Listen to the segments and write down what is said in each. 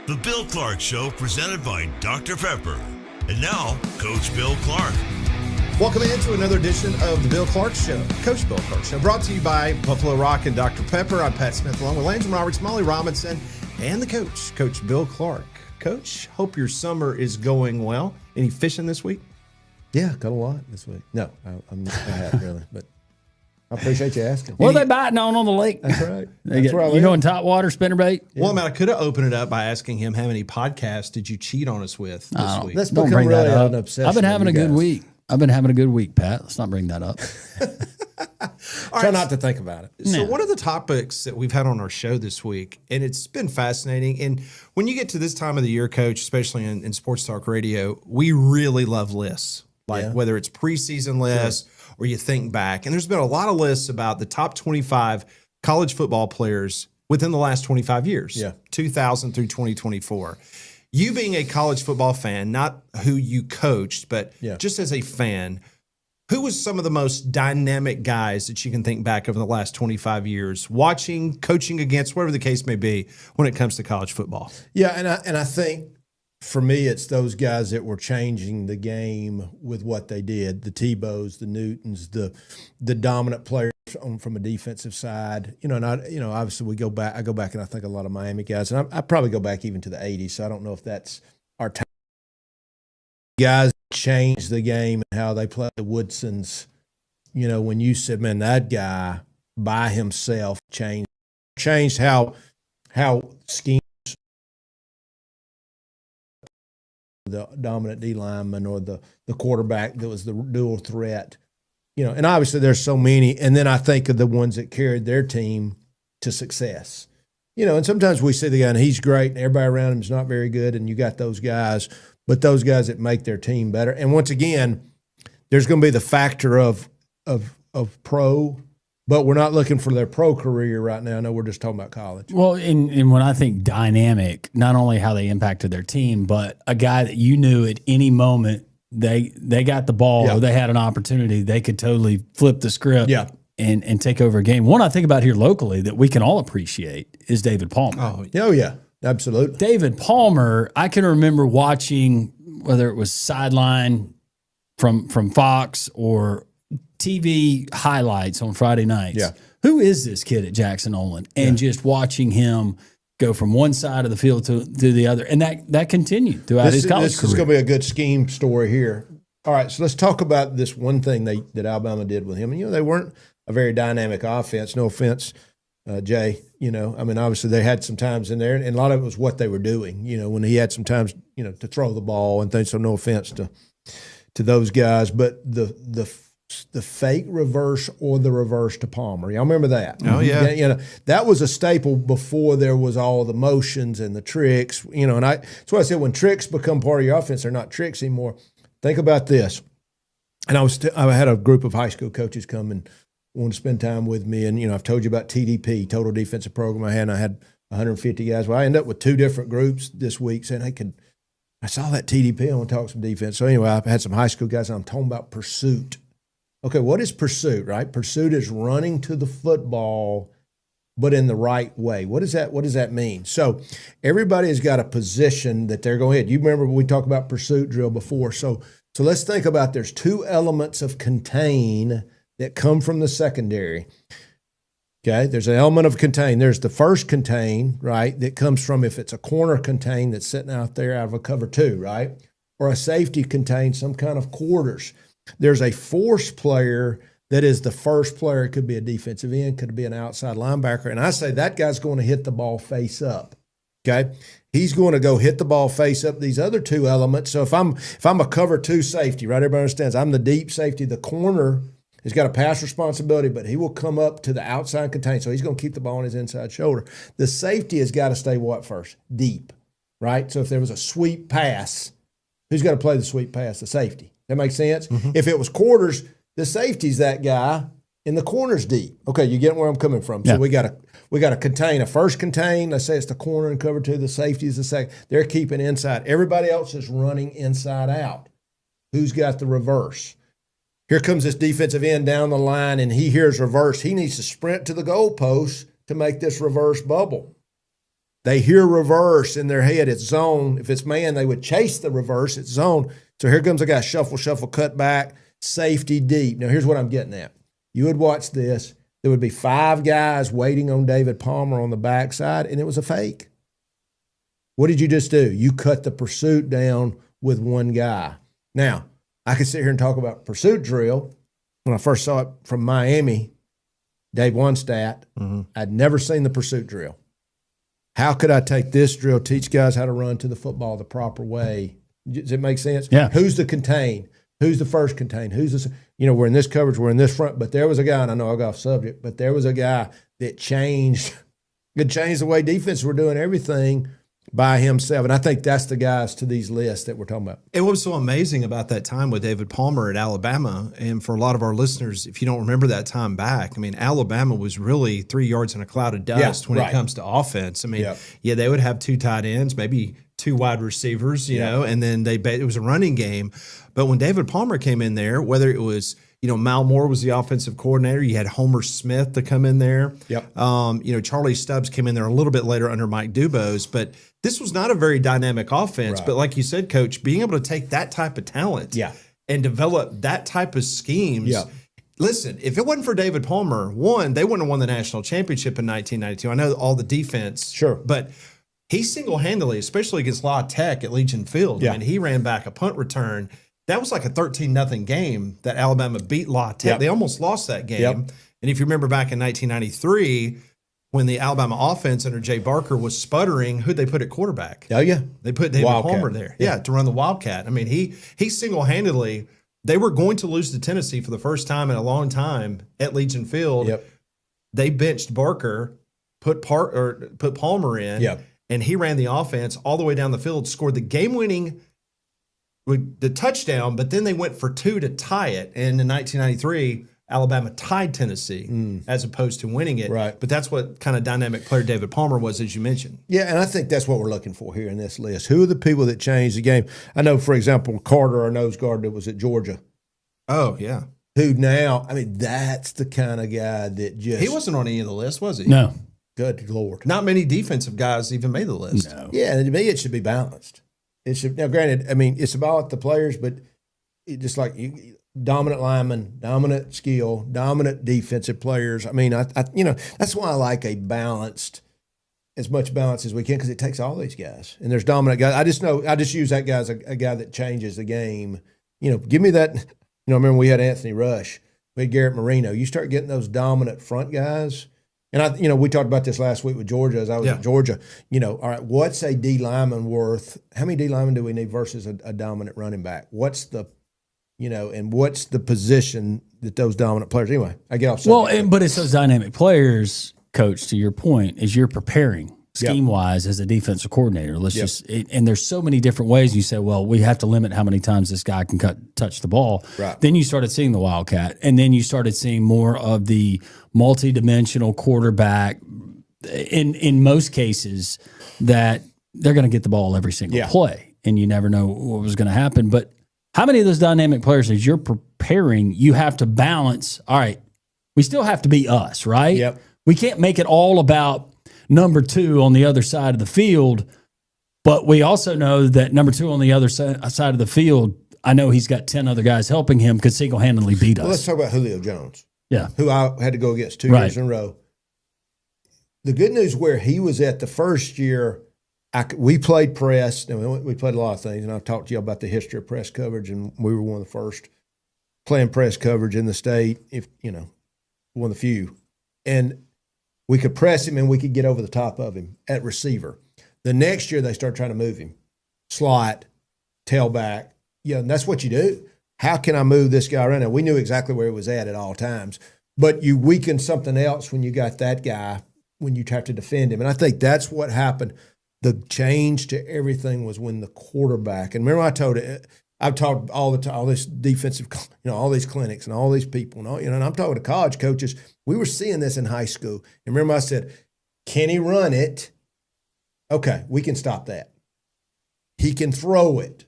The Bill Clark Show, presented by Dr. Pepper. And now, Coach Bill Clark. Welcome into another edition of the Bill Clark Show. Coach Bill Clark Show, brought to you by Buffalo Rock and Dr. Pepper. I'm Pat Smith, along with Landon Roberts, Molly Robinson, and the coach, Coach Bill Clark. Coach, hope your summer is going well. Any fishing this week? Yeah, got a lot this week. No, I haven't really, but I appreciate you asking. What are they biting on the lake? That's right. That's where you going top water, spinnerbait? Yeah. Well, I mean, I could have opened it up by asking him how many podcasts did you cheat on us with this week? Let's Don't become bring really that up. an obsession. I've been having a with good you guys. week. I've been having a good week, Pat. Let's not bring that up. Try not to think about it. So one of the topics that we've had on our show this week, and it's been fascinating, and when you get to this time of the year, Coach, especially in Sports Talk Radio, we really love lists, like whether it's preseason lists or you think back. And there's been a lot of lists about the top 25 college football players within the last 25 years, 2000 through 2024. You being a college football fan, not who you coached, but just as a fan, who was some of the most dynamic guys that you can think back over the last 25 years, watching, coaching against, whatever the case may be, when it comes to college football? Yeah, and I think for me, it's those guys that were changing the game with what they did. The Tebows, the Newtons, the dominant players from a defensive side. Obviously we go back. I go back and I think a lot of Miami guys, and I probably go back even to the '80s. So I don't know if that's our time. Guys changed the game and how they play. The Woodsons, when you said, man, that guy by himself changed how schemes, the dominant D lineman or the quarterback that was the dual threat, and obviously there's so many. And then I think of the ones that carried their team to success, and sometimes we see the guy and he's great and everybody around him is not very good. And you got those guys, but those guys that make their team better. And once again, there's going to be the factor of pro, but we're not looking for their pro career right now. No, we're just talking about college. Well, and when I think dynamic, not only how they impacted their team, but a guy that you knew at any moment they got the ball or they had an opportunity, they could totally flip the script and take over a game. One I think about here locally that we can all appreciate is David Palmer. Oh yeah, absolutely. David Palmer, I can remember watching, whether it was sideline from Fox or TV highlights on Friday nights. Yeah. Who is this kid at Jackson Olin? And just watching him go from one side of the field to the other. And that continued throughout his college This career. is going to be a good scheme story here. All right, so let's talk about this one thing that Alabama did with him. And, they weren't a very dynamic offense. No offense, Jay. Obviously they had some times in there, and a lot of it was what they were doing, when he had some times, to throw the ball and things. So no offense to those guys, but the fake reverse or the reverse to Palmer. Y'all remember that? Oh, yeah. That was a staple before there was all the motions and the tricks, and that's why I said when tricks become part of your offense, they're not tricks anymore. Think about this. And I had a group of high school coaches come and want to spend time with me. And, I've told you about TDP, Total Defensive Program I had 150 guys. Well, I ended up with 2 different groups this week saying, hey, I saw that TDP. I want to talk some defense. So anyway, I've had some high school guys, and I'm talking about pursuit. Okay, what is pursuit, right? Pursuit is running to the football, but in the right way. What does that mean? So everybody has got a position that they're going to hit. You remember we talked about pursuit drill before. So let's think about there's 2 elements of contain that come from the secondary. Okay, there's an element of contain. There's the first contain, right, that comes from if it's a corner contain that's sitting out there out of a cover 2, right, or a safety contain, some kind of quarters. There's a force player that is the first player. It could be a defensive end, could be an outside linebacker. And I say that guy's going to hit the ball face up. Okay. He's going to go hit the ball face up, these other 2 elements. So if I'm a cover 2 safety, right? Everybody understands I'm the deep safety. The corner has got a pass responsibility, but he will come up to the outside contain. So he's going to keep the ball on his inside shoulder. The safety has got to stay what first? Deep, right? So if there was a sweep pass, who's got to play the sweep pass? The safety. That makes sense? Mm-hmm. If it was quarters, the safety's that guy, and the corner's deep. Okay, you get where I'm coming from. So we got to contain a first contain. Let's say it's the corner and cover 2. The safety is the second. They're keeping inside. Everybody else is running inside out. Who's got the reverse? Here comes this defensive end down the line, and he hears reverse. He needs to sprint to the goalpost to make this reverse bubble. They hear reverse in their head. It's zone. If it's man, they would chase the reverse. It's zone. So here comes a guy, shuffle, cut back, safety deep. Now, here's what I'm getting at. You would watch this. There would be 5 guys waiting on David Palmer on the backside, and it was a fake. What did you just do? You cut the pursuit down with one guy. Now, I could sit here and talk about pursuit drill. When I first saw it from Miami, Dave Wannstedt, I'd never seen the pursuit drill. How could I take this drill, teach guys how to run to the football the proper way? Does it make sense? Yeah. Who's the contain? Who's the first contain? Who's the, we're in this coverage, we're in this front. But there was a guy, and I know I got off subject, but there was a guy that changed the way defenses were doing everything by himself. And I think that's the guys to these lists that we're talking about. And what was so amazing about that time with David Palmer at Alabama, and for a lot of our listeners, if you don't remember that time back, I mean, Alabama was really 3 yards in a cloud of dust when it comes to offense. I mean, they would have 2 tight ends, maybe 2 wide receivers, you know, and then it was a running game. But when David Palmer came in there, whether it was, Mal Moore was the offensive coordinator. You had Homer Smith to come in there. Charlie Stubbs came in there a little bit later under Mike Dubose. But this was not a very dynamic offense. Right. But like you said, Coach, being able to take that type of talent and develop that type of schemes. Listen, if it wasn't for David Palmer, one, they wouldn't have won the national championship in 1992. I know all the defense. Sure. But he single-handedly, especially against La Tech at Legion Field, I mean, he ran back a punt return. That was like a 13-0 game that Alabama beat La Tech. They almost lost that game. And if you remember back in 1993, when the Alabama offense under Jay Barker was sputtering, who'd they put at quarterback? They put David Palmer there. To run the Wildcat. I mean, he single-handedly, they were going to lose to Tennessee for the first time in a long time at Legion Field. They benched Barker, put Palmer in, and he ran the offense all the way down the field, scored the game-winning the touchdown, but then they went for 2 to tie it. And in 1993, Alabama tied Tennessee as opposed to winning it. Right. But that's what kind of dynamic player David Palmer was, as you mentioned. Yeah, and I think that's what we're looking for here in this list. Who are the people that changed the game? I know, for example, Carter, our nose guard that was at Georgia. Oh, yeah. Who now, I mean, that's the kind of guy that just. He wasn't on any of the list, was he? No. Good Lord. Not many defensive guys even made the list. No. Yeah, and to me, it should be balanced. It should, now, granted, I mean, it's about the players, but just like dominant linemen, dominant skill, dominant defensive players. I mean, I that's why I like a balanced, as much balance as we can, because it takes all these guys. And there's dominant guys. I just use that guy as a guy that changes the game. Give me that. Remember we had Anthony Rush, we had Garrett Marino. You start getting those dominant front guys. And we talked about this last week with Georgia as I was at Georgia. All right, what's a D lineman worth? How many D linemen do we need versus a dominant running back? What's the, and what's the position that those dominant players? Anyway, I get off subject. But it's those dynamic players, Coach, to your point, is you're preparing scheme-wise as a defensive coordinator. And there's so many different ways. You say, well, we have to limit how many times this guy can touch the ball. Right. Then you started seeing the Wildcat, and then you started seeing more of the multi-dimensional quarterback. In most cases, that they're going to get the ball every single play, and you never know what was going to happen. But how many of those dynamic players, as you're preparing, you have to balance? All right, we still have to be us, right? Yep. We can't make it all about number 2 on the other side of the field, but we also know that number 2 on the other side of the field, I know he's got 10 other guys helping him, could single-handedly beat us. Well, let's talk about Julio Jones. Yeah. Who I had to go against 2 years in a row. The good news where he was at the first year, we played press. And we played a lot of things, and I've talked to you about the history of press coverage, and we were one of the first playing press coverage in the state, one of the few. And we could press him and we could get over the top of him at receiver. The next year they started trying to move him. Slot, tailback. And that's what you do. How can I move this guy around? And we knew exactly where he was at all times. But you weaken something else when you got that guy, when you have to defend him. And I think that's what happened. The change to everything was when the quarterback, and remember I told it, I've talked all the time, all this defensive, all these clinics and all these people, and I'm talking to college coaches. We were seeing this in high school. And remember I said, can he run it? Okay, we can stop that. He can throw it.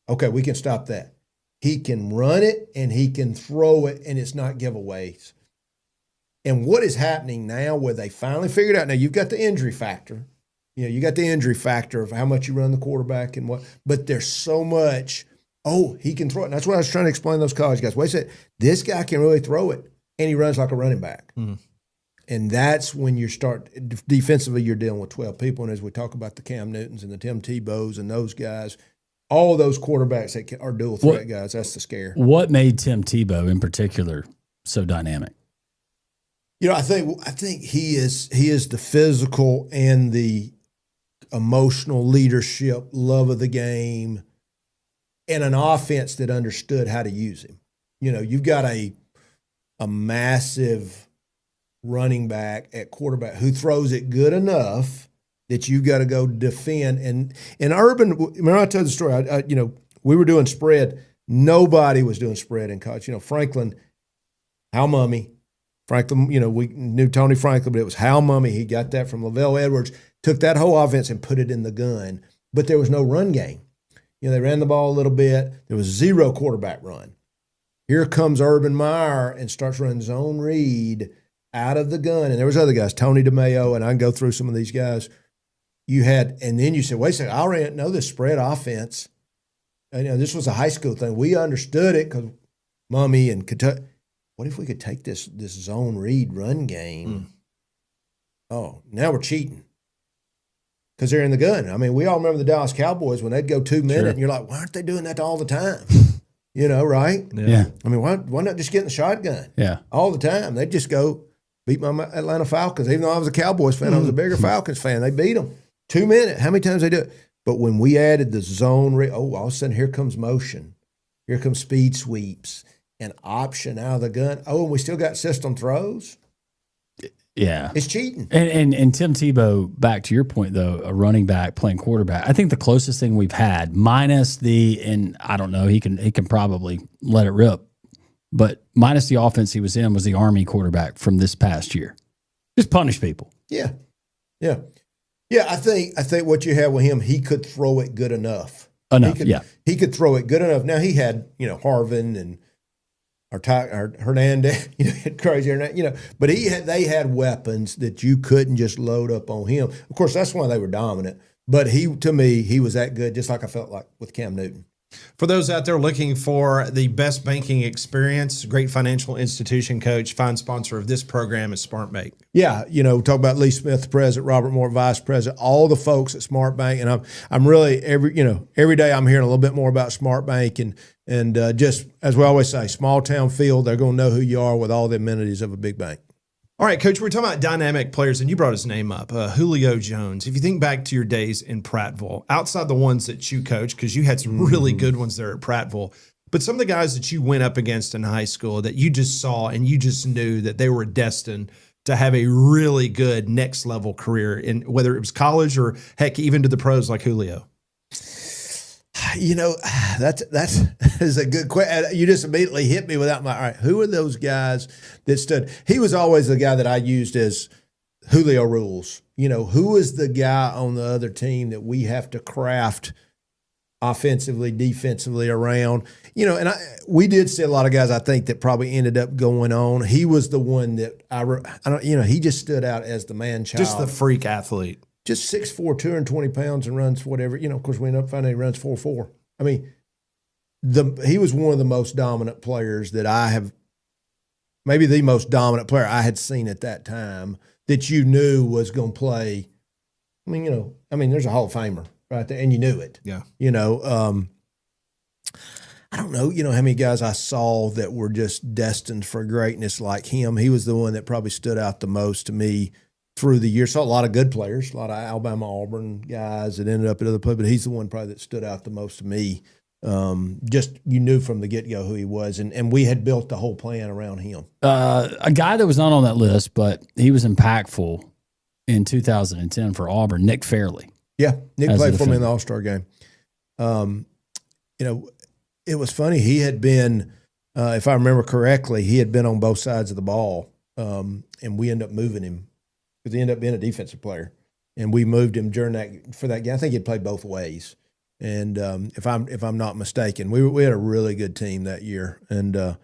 Okay, we can stop that. He can run it and he can throw it, and it's not giveaways. And what is happening now where they finally figured out, now you've got the injury factor. You got the injury factor of how much you run the quarterback and what, but there's so much. Oh, he can throw it. And that's what I was trying to explain to those college guys. Wait a second, this guy can really throw it, and he runs like a running back. Mm-hmm. And that's when you start defensively. You're dealing with 12 people, and as we talk about the Cam Newtons and the Tim Tebows and those guys, all those quarterbacks that are dual threat guys. That's the scare. What made Tim Tebow in particular so dynamic? I think he is the physical and the emotional leadership, love of the game, and an offense that understood how to use him. You've got a massive running back at quarterback who throws it good enough that you got to go defend. And in Urban, remember I told the story. We were doing spread. Nobody was doing spread in college. Franklin, Hal Mumme, Franklin. We knew Tony Franklin, but it was Hal Mumme. He got that from Lavelle Edwards. Took that whole offense and put it in the gun. But there was no run game. They ran the ball a little bit. There was zero quarterback run. Here comes Urban Meyer and starts running zone read out of the gun. And there was other guys, Tony DeMayo, and I can go through some of these guys. And then you said, wait a second, I already know this spread offense. This was a high school thing. We understood it because Mumme and Kentucky. What if we could take this zone read run game? Oh, now we're cheating. Because they're in the gun. We all remember the Dallas Cowboys when they'd go 2 minutes, and you're like, why aren't they doing that all the time? Right? Yeah. Why not just get in the shotgun? Yeah. All the time. They'd just go beat my Atlanta Falcons. Even though I was a Cowboys fan, I was a bigger Falcons fan. They beat them. 2 minutes. How many times they do it? But when we added the zone, all of a sudden here comes motion. Here comes speed sweeps and option out of the gun. Oh, and we still got system throws? Yeah. It's cheating. And Tim Tebow, back to your point, though, a running back playing quarterback, I think the closest thing we've had, minus and I don't know, he can probably let it rip, but minus the offense he was in was the Army quarterback from this past year. Just punish people. Yeah. Yeah. Yeah, I think what you had with him, he could throw it good enough. He could throw it good enough. Now he had, Harvin and Hernandez, crazy Hernandez, but they had weapons that you couldn't just load up on him. Of course, that's why they were dominant. But to me, he was that good, just like I felt like with Cam Newton. For those out there looking for the best banking experience, great financial institution, Coach, fine sponsor of this program is SmartBank. Yeah, talk about Lee Smith, the president, Robert Moore, vice president, all the folks at SmartBank, and I'm really every day I'm hearing a little bit more about SmartBank and just as we always say, small town feel. They're going to know who you are with all the amenities of a big bank. All right, Coach, we're talking about dynamic players, and you brought his name up, Julio Jones. If you think back to your days in Prattville, outside the ones that you coached, because you had some really good ones there at Prattville, but some of the guys that you went up against in high school that you just saw and you just knew that they were destined to have a really good next-level career, in whether it was college or, heck, even to the pros like Julio. That is a good question. You just immediately hit me without all right, who are those guys that stood? He was always the guy that I used as Julio rules. Who is the guy on the other team that we have to craft offensively, defensively around? And we did see a lot of guys, I think, that probably ended up going on. He was the one that he just stood out as the man-child. Just the freak athlete. Just 6'4", 220 pounds and runs whatever. Of course, we ended up finding he runs 4.4. He was one of the most dominant players that I have, maybe the most dominant player I had seen at that time that you knew was going to play. There's a Hall of Famer right there, and you knew it. Yeah. I don't know, how many guys I saw that were just destined for greatness like him. He was the one that probably stood out the most to me through the years. Saw a lot of good players, a lot of Alabama, Auburn guys that ended up at other places, but he's the one probably that stood out the most to me. Just you knew from the get-go who he was, and we had built the whole plan around him. A guy that was not on that list, but he was impactful in 2010 for Auburn, Nick Fairley. Yeah, Nick played for me in the All-Star game. It was funny. He had been, if I remember correctly, he had been on both sides of the ball, and we ended up moving him. Because he ended up being a defensive player, and we moved him for that game. I think he'd played both ways, and if I'm not mistaken, we had a really good team that year, and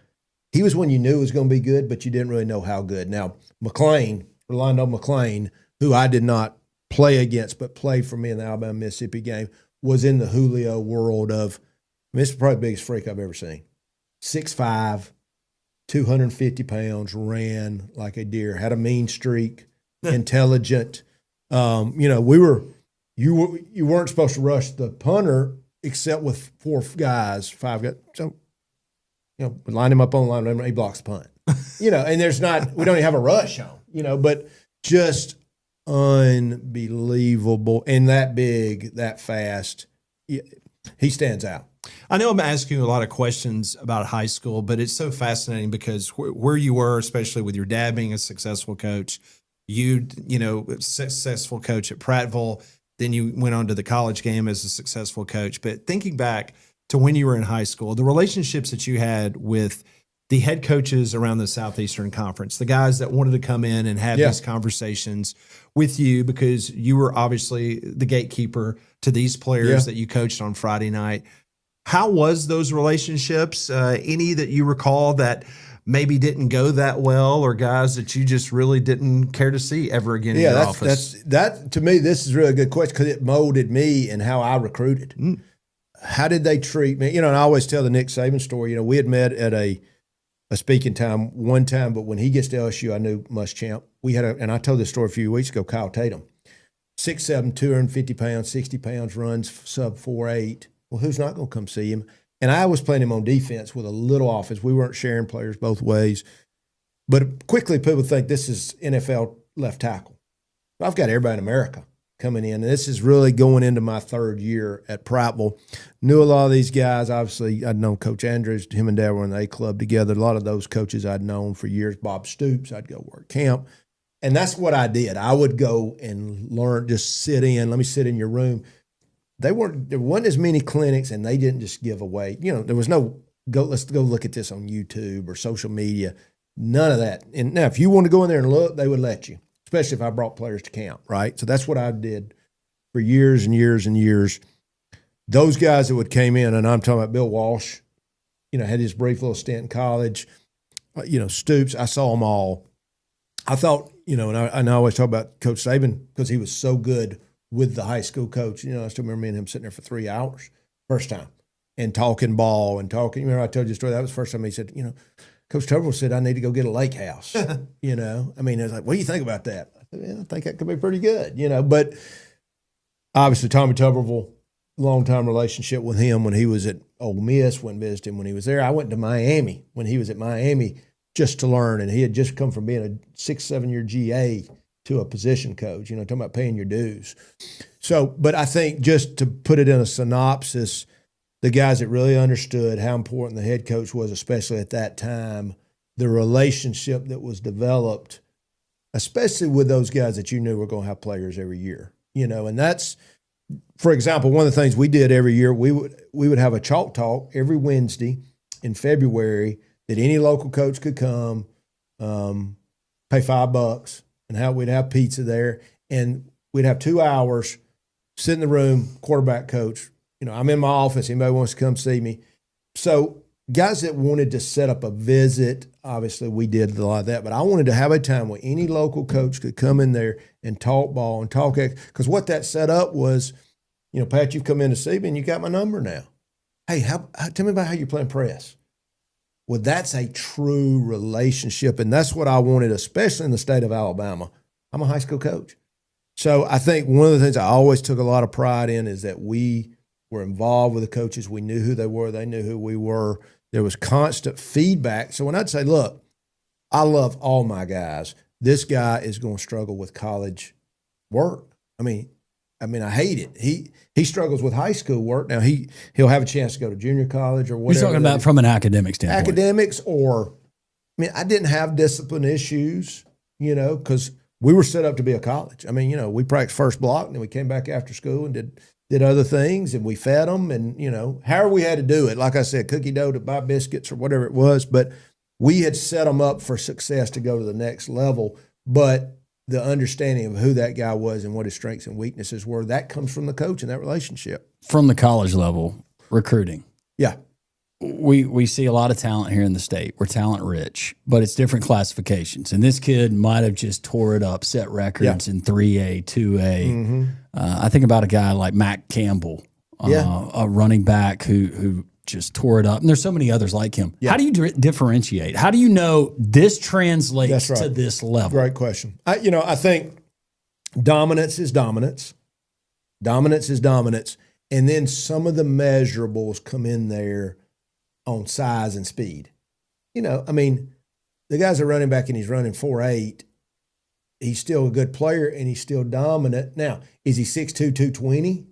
he was one you knew was going to be good, but you didn't really know how good. Now Rolando McClain, who I did not play against, but played for me in the Alabama-Mississippi game, was in the Julio world of, this is probably the biggest freak I've ever seen. 6'5", 250 pounds, ran like a deer, had a mean streak, intelligent. You weren't supposed to rush the punter except with 5 guys. So, we line him up on the line, and he blocks the punt. And we don't even have a rush on, but just unbelievable. And that big, that fast, he stands out. I know I'm asking you a lot of questions about high school, but it's so fascinating because where you were, especially with your dad being a successful coach, successful coach at Prattville, then you went on to the college game as a successful coach. But thinking back to when you were in high school, the relationships that you had with the head coaches around the Southeastern Conference, the guys that wanted to come in and have these conversations with you because you were obviously the gatekeeper to these players that you coached on Friday night. How was those relationships? Any that you recall that maybe didn't go that well, or guys that you just really didn't care to see ever again in your office? That to me, this is really a good question because it molded me and how I recruited. How did they treat me? And I always tell the Nick Saban story. We had met at a speaking time one time, but when he gets to LSU, I knew Muschamp. And I told this story a few weeks ago, Kyle Tatum, 6'7", 250 pounds, 60 pounds, runs sub 4'8". Well, who's not going to come see him? And I was playing him on defense with a little offense. We weren't sharing players both ways. But quickly people think this is NFL left tackle. I've got everybody in America coming in. And this is really going into my 3rd year at Prattville. Knew a lot of these guys. Obviously, I'd known Coach Andrews. Him and Dad were in the A club together. A lot of those coaches I'd known for years. Bob Stoops, I'd go work camp. And that's what I did. I would go and learn, just sit in. Let me sit in your room. There wasn't as many clinics, and they didn't just give away. There was no let's go look at this on YouTube or social media. None of that. And now, if you want to go in there and look, they would let you, especially if I brought players to camp, right? So that's what I did for years and years and years. Those guys that came in, and I'm talking about Bill Walsh, had his brief little stint in college. Stoops, I saw them all. I thought, and I always talk about Coach Saban because he was so good with the high school coach. I still remember me and him sitting there for 3 hours, first time, and talking ball and talking. Remember I told you a story? That was the first time he said, Coach Tuberville said, I need to go get a lake house. I was like, what do you think about that? I said, I think that could be pretty good, But obviously Tommy Tuberville, long-time relationship with him when he was at Ole Miss, went and visited him when he was there. I went to Miami when he was at Miami just to learn, and he had just come from being a 6-7 year GA to a position coach, talking about paying your dues. So, but I think just to put it in a synopsis, the guys that really understood how important the head coach was, especially at that time, the relationship that was developed, especially with those guys that you knew were going to have players every year, and that's, for example, one of the things we did every year, we would have a chalk talk every Wednesday in February that any local coach could come, pay $5, and we'd have pizza there, and we'd have 2 hours, sit in the room, quarterback coach. I'm in my office. Anybody wants to come see me? So guys that wanted to set up a visit, obviously we did a lot of that, but I wanted to have a time where any local coach could come in there and talk ball and talk, because what that set up was, Pat, you've come in to see me and you got my number now. Hey, tell me about how you're playing press. Well, that's a true relationship, and that's what I wanted, especially in the state of Alabama. I'm a high school coach. So I think one of the things I always took a lot of pride in is that we were involved with the coaches. We knew who they were. They knew who we were. There was constant feedback. So when I'd say, look, I love all my guys. This guy is going to struggle with college work. I mean, I hate it. He struggles with high school work. Now he'll have a chance to go to junior college or whatever. You're talking about from an academic standpoint. Academics, or I didn't have discipline issues, because we were set up to be a college. We practiced first block, and then we came back after school and did other things, and we fed them, and however we had to do it. Like I said, cookie dough to buy biscuits or whatever it was, but we had set them up for success to go to the next level. But the understanding of who that guy was and what his strengths and weaknesses were, that comes from the coach and that relationship. From the college level, recruiting. Yeah. we see a lot of talent here in the state. We're talent rich, but it's different classifications. And this kid might have just tore it up, set records in 3A, 2A. I think about a guy like Mac Campbell, a running back who just tore it up. And there's so many others like him. How do you differentiate? How do you know this translates to this level? Great question. I think dominance is dominance. Dominance is dominance. And then some of the measurables come in there on size and speed. The guy's a running back and he's running 4.8. He's still a good player and he's still dominant. Now, is he 6'2", 220?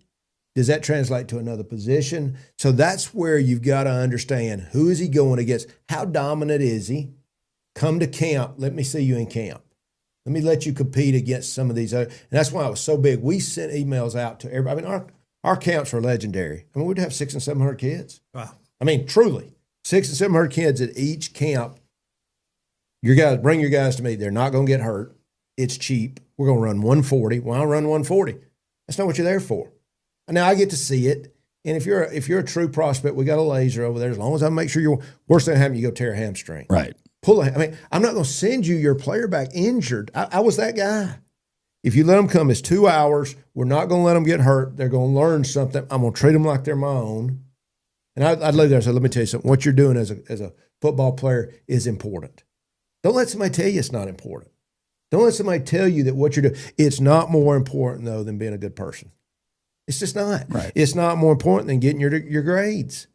Does that translate to another position? So that's where you've got to understand, who is he going against? How dominant is he? Come to camp. Let me see you in camp. Let me let you compete against some of these other. And that's why it was so big. We sent emails out to everybody. Our camps were legendary. We'd have 600 and 700 kids. Wow. Truly, 600 and 700 kids at each camp. Bring your guys to me. They're not going to get hurt. It's cheap. We're going to run 140. Well, I'll run 140. That's not what you're there for. Now I get to see it. And if you're a true prospect, we got a laser over there. As long as I make sure worst thing that happens, you go tear a hamstring. Right. I'm not going to send you your player back injured. I was that guy. If you let them come, it's 2 hours. We're not going to let them get hurt. They're going to learn something. I'm going to treat them like they're my own. And I'd leave there and say, let me tell you something. What you're doing as a football player is important. Don't let somebody tell you it's not important. Don't let somebody tell you that what you're doing, it's not more important, though, than being a good person. It's just not. Right. It's not more important than getting your grades.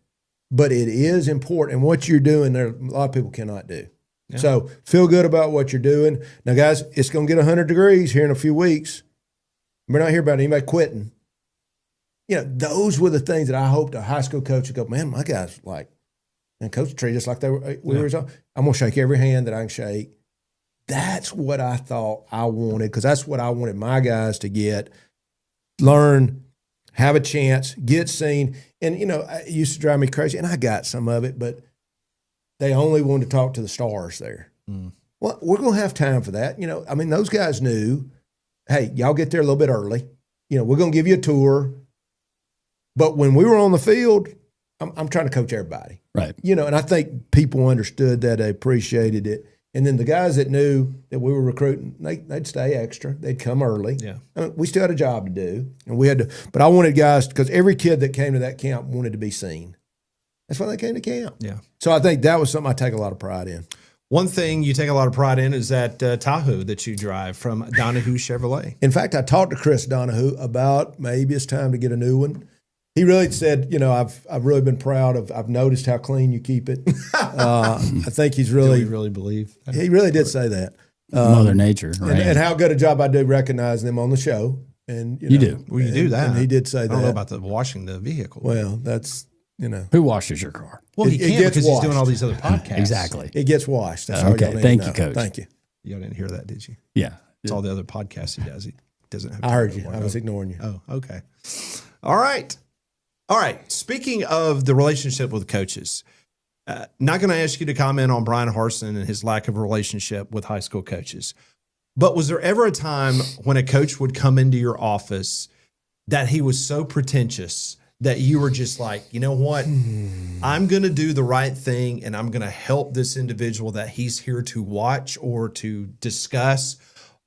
But it is important. And what you're doing there, a lot of people cannot do. Yeah. So feel good about what you're doing. Now, guys, it's going to get 100 degrees here in a few weeks. We're not hearing about anybody quitting. Those were the things that I hoped a high school coach would go, man, my guys and coach treated us like we were. I'm going to shake every hand that I can shake. That's what I thought I wanted, because that's what I wanted my guys to get, learn, have a chance, get seen. And, it used to drive me crazy, and I got some of it, but they only wanted to talk to the stars there. Well, we're going to have time for that. Those guys knew, hey, y'all get there a little bit early. We're going to give you a tour. But when we were on the field, I'm trying to coach everybody. Right. And I think people understood that, they appreciated it. And then the guys that knew that we were recruiting, they'd stay extra. They'd come early. Yeah. We still had a job to do. And we had to, but I wanted guys, because every kid that came to that camp wanted to be seen. That's why they came to camp. Yeah. So I think that was something I take a lot of pride in. One thing you take a lot of pride in is that Tahoe that you drive from Donahue Chevrolet. In fact, I talked to Chris Donahue about maybe it's time to get a new one. He really said, I've really been proud of. I've noticed how clean you keep it. I think he's really, do we really believe that? He really did say that. Mother Nature, right? And how good a job I do recognizing them on the show. And you do. Well, you do that. And he did say that. I don't know about the washing the vehicle. Well, that's who washes your car? Well, he can't because he's doing all these other podcasts. Exactly. It gets washed. That's okay. Thank you, Coach. Thank you. Y'all didn't hear that, did you? Yeah. It's all the other podcasts he does. He doesn't have. I heard you. I was ignoring you. Oh, okay. All right. Speaking of the relationship with coaches, not going to ask you to comment on Brian Harsin and his lack of relationship with high school coaches, but was there ever a time when a coach would come into your office that he was so pretentious that you were just like, you know what, I'm going to do the right thing and I'm going to help this individual that he's here to watch or to discuss,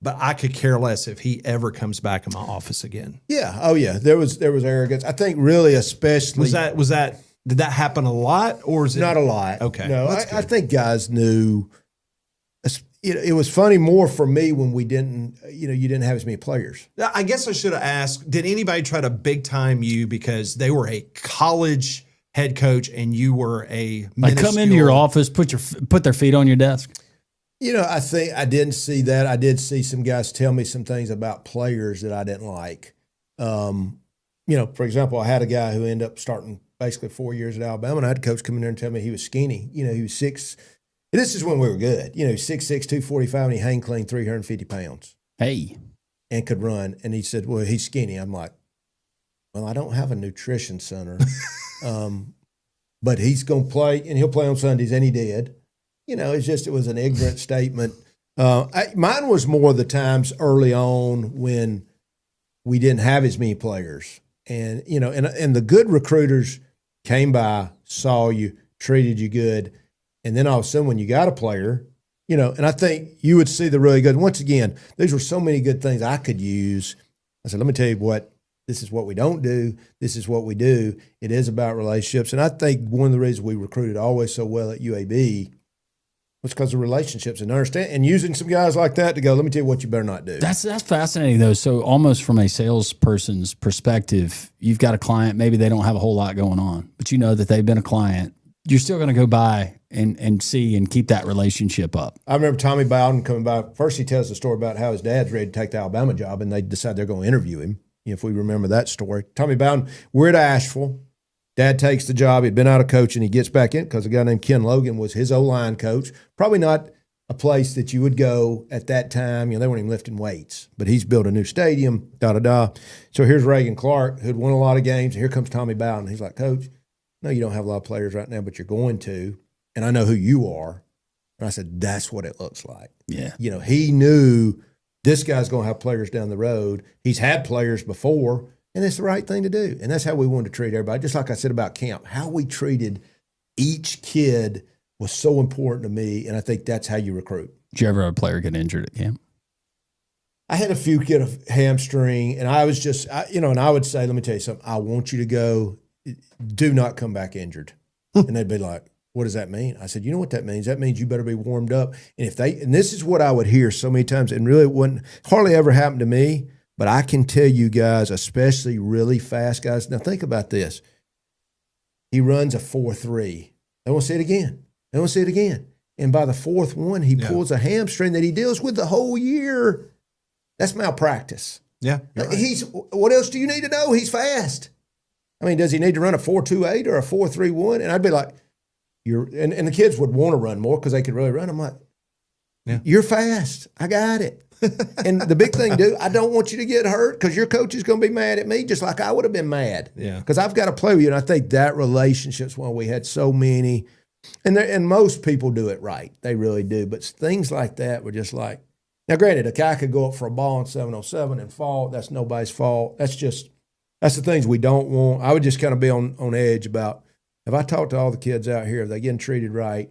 but I could care less if he ever comes back in my office again? Yeah. Oh yeah. There was arrogance. I think really, especially did that happen a lot, or is it not a lot? Okay. No, I think guys knew. It was funny more for me when we didn't, you didn't have as many players. I guess I should have asked, did anybody try to big time you because they were a college head coach and you were a come into your office, put their feet on your desk? I think I didn't see that. I did see some guys tell me some things about players that I didn't like. For example, I had a guy who ended up starting basically 4 years at Alabama, and I had a coach come in there and tell me he was skinny. He was 6. This is when we were good. 6'6", 245, and he hang clean 350 pounds. Hey. And could run. And he said, well, he's skinny. I'm like, well, I don't have a nutrition center. But he's going to play, and he'll play on Sundays, and he did. It was an ignorant statement. Mine was more the times early on when we didn't have as many players. And, and the good recruiters came by, saw you, treated you good, and then all of a sudden when you got a player, and I think you would see the really good. Once again, these were so many good things I could use. I said, let me tell you what. This is what we don't do. This is what we do. It is about relationships. And I think one of the reasons we recruited always so well at UAB was because of relationships and understand and using some guys like that to go, let me tell you what you better not do. That's fascinating, though. So almost from a salesperson's perspective, you've got a client, maybe they don't have a whole lot going on, but you know that they've been a client. You're still going to go by and see and keep that relationship up. I remember Tommy Bowden coming by. First, he tells the story about how his dad's ready to take the Alabama job, and they decide they're going to interview him. If we remember that story. Tommy Bowden, we're at Asheville. Dad takes the job. He'd been out of coaching. He gets back in because a guy named Ken Logan was his O-line coach. Probably not a place that you would go at that time. They weren't even lifting weights. But he's built a new stadium, da-da-da. So here's Reagan Clark, who'd won a lot of games. Here comes Tommy Bowden. He's like, Coach, no, you don't have a lot of players right now, but you're going to. And I know who you are. And I said, that's what it looks like. Yeah. He knew – this guy's going to have players down the road. He's had players before, and it's the right thing to do. And that's how we wanted to treat everybody. Just like I said about camp, how we treated each kid was so important to me, and I think that's how you recruit. Did you ever have a player get injured at camp? I had a few get a hamstring, and I was just, and I would say, let me tell you something. I want you to go. Do not come back injured. And they'd be like, what does that mean? I said, you know what that means? That means you better be warmed up. And and this is what I would hear so many times, and really it wouldn't hardly ever happen to me, but I can tell you guys, especially really fast guys. Now think about this. He runs a 4.3. They won't see it again. They won't see it again. And by the fourth one, he pulls a hamstring that he deals with the whole year. That's malpractice. Yeah. Right. What else do you need to know? He's fast. I mean, does he need to run a 4.28 or a 4.31? And I'd be like, and the kids would want to run more because they could really run. I'm like, you're fast. I got it. And the big thing, dude, I don't want you to get hurt because your coach is going to be mad at me just like I would have been mad. Yeah. Because I've got to play with you. And I think that relationship's why we had so many. And most people do it right. They really do. But things like that were just like, now granted, a guy could go up for a ball in 707 and fall. That's nobody's fault. That's the things we don't want. I would just kind of be on edge about, have I talked to all the kids out here? Are they getting treated right?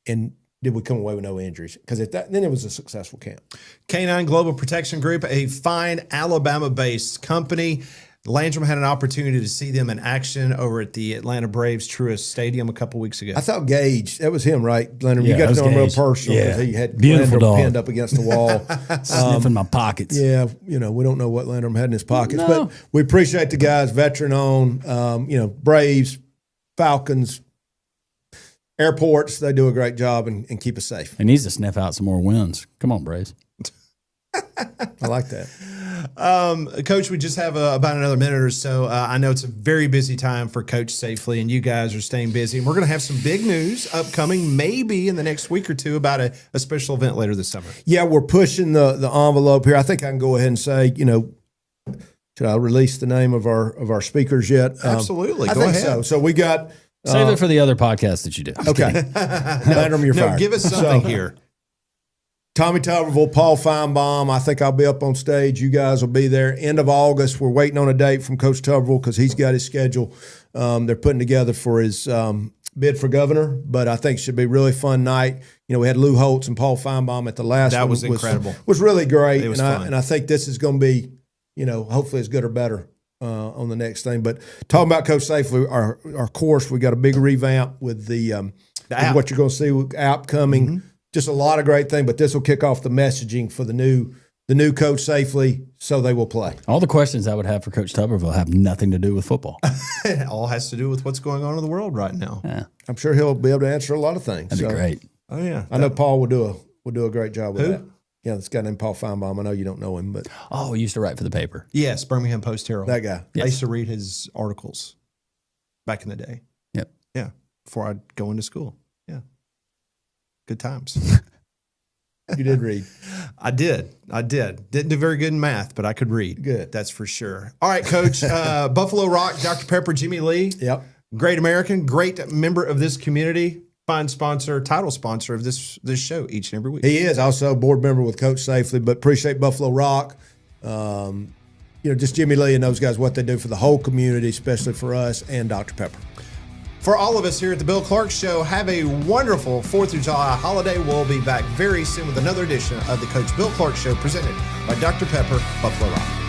And did we come away with no injuries? Because then it was a successful camp. K9 Global Protection Group, a fine Alabama-based company. Landrum had an opportunity to see them in action over at the Atlanta Braves Truist Stadium a couple weeks ago. I thought Gage, that was him, right? Landrum, you got to know him real personal. Yeah. He had Beautiful Landrum dog. pinned up against the wall. Sniffing my pockets. Yeah, we don't know what Landrum had in his pockets. No. But we appreciate the guys, veteran-owned, Braves, Falcons, airports. They do a great job and keep us safe. He needs to sniff out some more wins. Come on, Braves. I like that. Coach, we just have about another minute or so. I know it's a very busy time for Coach Safely, and you guys are staying busy. And we're going to have some big news upcoming, maybe in the next week or two, about a special event later this summer. Yeah, we're pushing the envelope here. I think I can go ahead and say, should I release the name of our speakers yet? Absolutely. I Go think ahead. so. So we got Save it for the other podcast that you do. okay. Landrum, you're fired. Give us something here. Tommy Tuberville, Paul Feinbaum. I think I'll be up on stage. You guys will be there. End of August. We're waiting on a date from Coach Tuberville because he's got his schedule. They're putting together for his bid for governor, but I think it should be a really fun night. We had Lou Holtz and Paul Feinbaum at the last one. That was incredible. Was really great. It was fun. And I think this is going to be, hopefully as good or better on the next thing. But talking about Coach Safely, our course, we got a big revamp with the app. What you're going to see with app coming. Mm-hmm. Just a lot of great things, but this will kick off the messaging for the new Coach Safely, so they will play. All the questions I would have for Coach Tuberville have nothing to do with football. It all has to do with what's going on in the world right now. Yeah. I'm sure he'll be able to answer a lot of things. That'd be great. Oh yeah, I know Paul will do a great job with Who? that. Yeah, this guy named Paul Feinbaum. I know you don't know him, but Oh, he used to write for the paper. Yes, Birmingham Post Herald. that guy. I used to read his articles back in the day. Yep. Yeah, before I'd go into school. Yeah, good times. You did read. I did. Didn't do very good in math, but I could read. Good. That's for sure. All right, Coach. Buffalo Rock, Dr. Pepper, Jimmy Lee. Yep. Great American, great member of this community, fine sponsor, title sponsor of this show each and every week. He is also a board member with Coach Safely, but appreciate Buffalo Rock. Just Jimmy Lee and those guys, what they do for the whole community, especially for us and Dr. Pepper. For all of us here at the Bill Clark Show, have a wonderful 4th of July holiday. We'll be back very soon with another edition of the Coach Bill Clark Show presented by Dr. Pepper, Buffalo Rock.